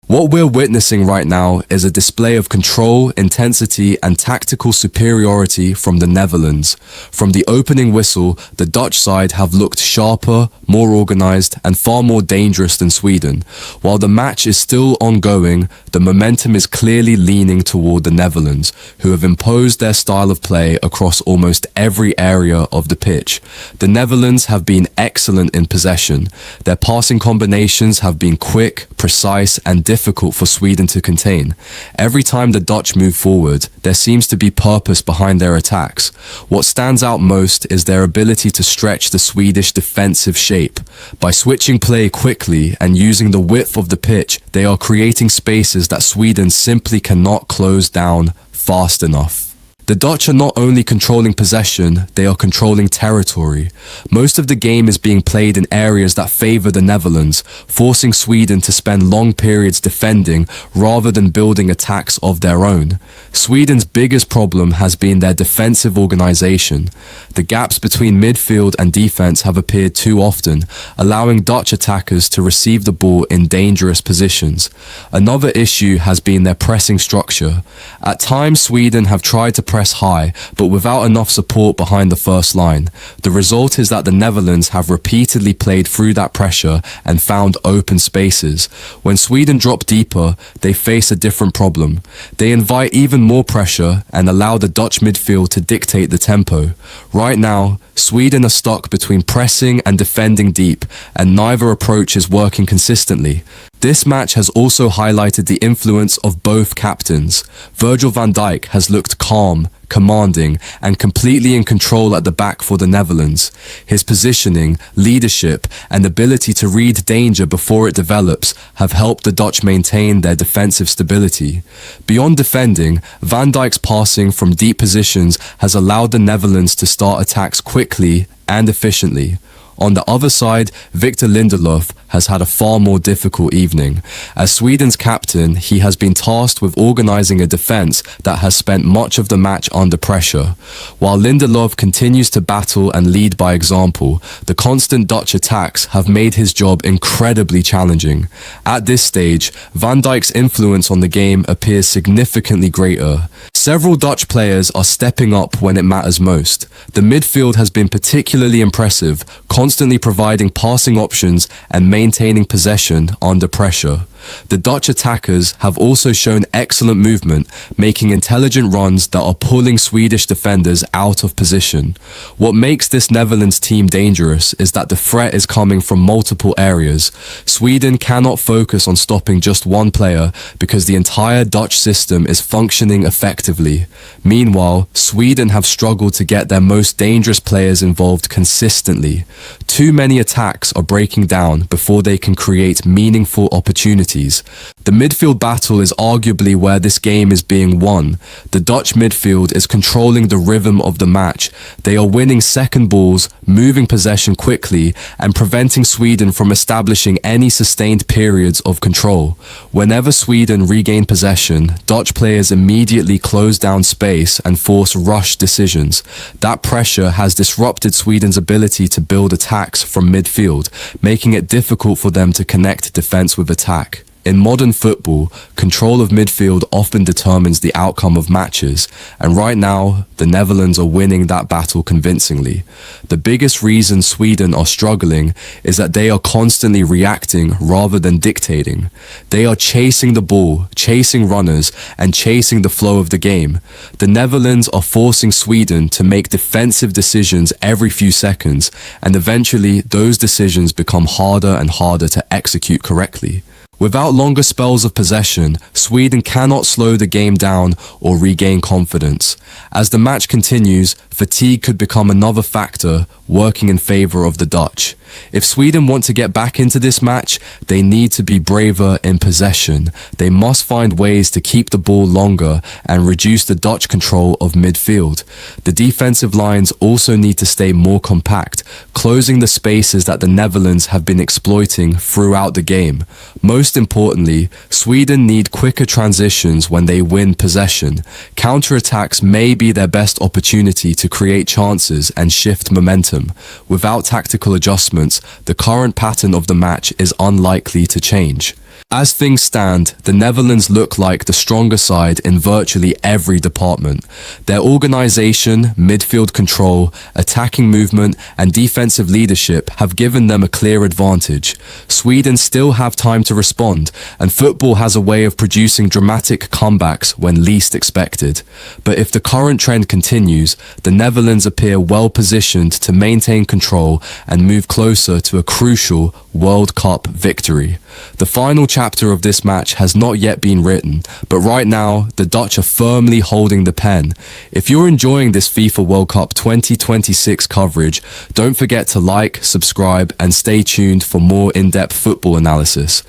What we're witnessing right now is a display of control, intensity, and tactical superiority from the Netherlands. From the opening whistle, the Dutch side have looked sharper, more organized, and far more dangerous than Sweden. While the match is still ongoing, the momentum is clearly leaning toward the Netherlands, who have imposed their style of play across almost every area of the pitch. The Netherlands have been excellent in possession. Their passing combinations have been quick, precise, and difficult for Sweden to contain. Every time the Dutch move forward, there seems to be purpose behind their attacks. What stands out most is their ability to stretch the Swedish defensive shape. By switching play quickly and using the width of the pitch, they are creating spaces that Sweden simply cannot close down fast enough. The Dutch are not only controlling possession, they are controlling territory. Most of the game is being played in areas that favor the Netherlands, forcing Sweden to spend long periods defending rather than building attacks of their own. Sweden's biggest problem has been their defensive organization. The gaps between midfield and defense have appeared too often, allowing Dutch attackers to receive the ball in dangerous positions. Another issue has been their pressing structure. At times, Sweden have tried to press high, but without enough support behind the first line. The result is that the Netherlands have repeatedly played through that pressure and found open spaces. When Sweden drop deeper, they face a different problem. They invite even more pressure and allow the Dutch midfield to dictate the tempo. Right now, Sweden are stuck between pressing and defending deep, and neither approach is working consistently. This match has also highlighted the influence of both captains. Virgil van Dijk has looked calm, commanding, and completely in control at the back for the Netherlands. His positioning, leadership, and ability to read danger before it develops have helped the Dutch maintain their defensive stability. Beyond defending, Van Dijk's passing from deep positions has allowed the Netherlands to start attacks quickly and efficiently. On the other side, Victor Lindelof has had a far more difficult evening. As Sweden's captain, he has been tasked with organizing a defense that has spent much of the match under pressure. While Lindelof continues to battle and lead by example, the constant Dutch attacks have made his job incredibly challenging. At this stage, Van Dijk's influence on the game appears significantly greater. Several Dutch players are stepping up when it matters most. The midfield has been particularly impressive, constantly providing passing options and maintaining possession under pressure. The Dutch attackers have also shown excellent movement, making intelligent runs that are pulling Swedish defenders out of position. What makes this Netherlands team dangerous is that the threat is coming from multiple areas. Sweden cannot focus on stopping just one player because the entire Dutch system is functioning effectively. Meanwhile, Sweden have struggled to get their most dangerous players involved consistently. Too many attacks are breaking down before they can create meaningful opportunities. The midfield battle is arguably where this game is being won. The Dutch midfield is controlling the rhythm of the match. They are winning second balls, moving possession quickly, and preventing Sweden from establishing any sustained periods of control. Whenever Sweden regain possession, Dutch players immediately close down space and force rush decisions. That pressure has disrupted Sweden's ability to build attacks from midfield, making it difficult for them to connect defense with attack. In modern football, control of midfield often determines the outcome of matches, and right now, the Netherlands are winning that battle convincingly. The biggest reason Sweden are struggling is that they are constantly reacting rather than dictating. They are chasing the ball, chasing runners, and chasing the flow of the game. The Netherlands are forcing Sweden to make defensive decisions every few seconds, and eventually those decisions become harder and harder to execute correctly. Without longer spells of possession, Sweden cannot slow the game down or regain confidence. As the match continues, fatigue could become another factor working in favor of the Dutch. If Sweden want to get back into this match, they need to be braver in possession. They must find ways to keep the ball longer and reduce the Dutch control of midfield. The defensive lines also need to stay more compact, closing the spaces that the Netherlands have been exploiting throughout the game. Most importantly, Sweden need quicker transitions when they win possession. Counterattacks may be their best opportunity to create chances and shift momentum. Without tactical adjustments, the current pattern of the match is unlikely to change. As things stand, the Netherlands look like the stronger side in virtually every department. Their organisation, midfield control, attacking movement and defensive leadership have given them a clear advantage. Sweden still have time to respond, and football has a way of producing dramatic comebacks when least expected. But if the current trend continues, the Netherlands appear well positioned to maintain control and move closer to a crucial World Cup victory. The final chapter of this match has not yet been written, but right now, the Dutch are firmly holding the pen. If you're enjoying this FIFA World Cup 2026 coverage, don't forget to like, subscribe, and stay tuned for more in-depth football analysis.